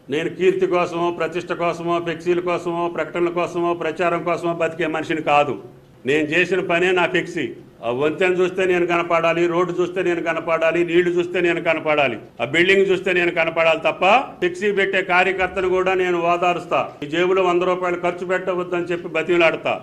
నేను కీర్తి కోసమో, ప్రతిష్ట కోసమో, ఫ్లెక్సీల కోసమో, ప్రకటనల కోసమో, ప్రచారం కోసమో బతికే మనిషిని కాదు. నేను చేసిన పనే నా ఫ్లెక్సీ. ఆ వంతెన చూస్తే నేను కనపడాలి, రోడ్డు చూస్తే నేను కనపడాలి, నీళ్లు చూస్తే నేను కనపడాలి, ఆ బిల్డింగ్ చూస్తే నేను కనపడాలి తప్ప ఫ్లెక్సీ పెట్టే కార్యకర్తను కూడా నేను ఓదారుస్తా. ఈ జేబులో 100 రూపాయలు ఖర్చు పెట్టవద్దని చెప్పి బతిమలాడతా.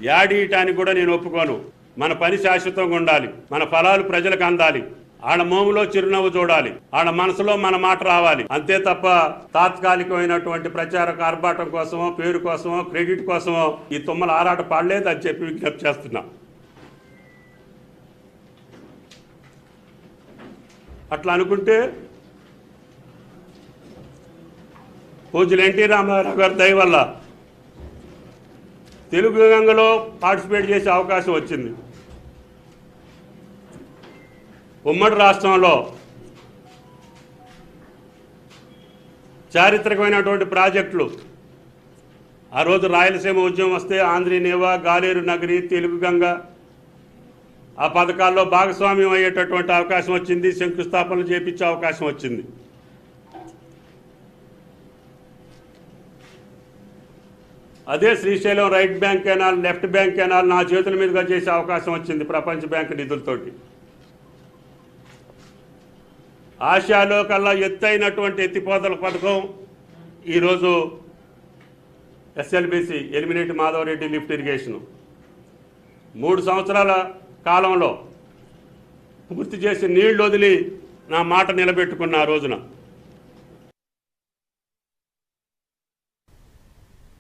యాడీయటానికి కూడా నేను ఒప్పుకోను. మన పని శాశ్వతంగా ఉండాలి, మన ఫలాలు ప్రజలకు అందాలి, ఆడ మోములో చిరునవ్వు చూడాలి, ఆడ మనసులో మన మాట రావాలి. అంతే తప్ప తాత్కాలికమైనటువంటి ప్రచార ఆర్భాటం కోసమో, పేరు కోసమో, క్రెడిట్ కోసమో ఈ తుమ్మల ఆరాట పాడలేదు అని చెప్పి విజ్ఞప్తి చేస్తున్నా. అట్లా అనుకుంటే పూజ్యులు ఎన్టీ రామారావు గారి దయ వల్ల తెలుగు గంగలో పార్టిసిపేట్ చేసే అవకాశం వచ్చింది. ఉమ్మడి రాష్ట్రంలో చారిత్రకమైనటువంటి ప్రాజెక్టులు, ఆ రోజు రాయలసీమ ఉద్యమం వస్తే ఆంధ్రీనేవా, గాలేరు నగరి, తెలుగు గంగ ఆ పథకాల్లో భాగస్వామ్యం అయ్యేటటువంటి అవకాశం వచ్చింది, శంకుస్థాపనలు చేపించే అవకాశం వచ్చింది. అదే Srisailam right bank canal, left bank canal నా చేతుల మీదుగా చేసే అవకాశం వచ్చింది ప్రపంచ బ్యాంక్ నిధులతోటి. ఆసియాలో కల్లా ఎత్తైనటువంటి ఎత్తిపోతల పథకం ఈరోజు SLBC Elimineti Madhava Reddy lift irrigation 3 సంవత్సరాల కాలంలో పూర్తి చేసి నీళ్లు వదిలి నా మాట నిలబెట్టుకున్న ఆ రోజున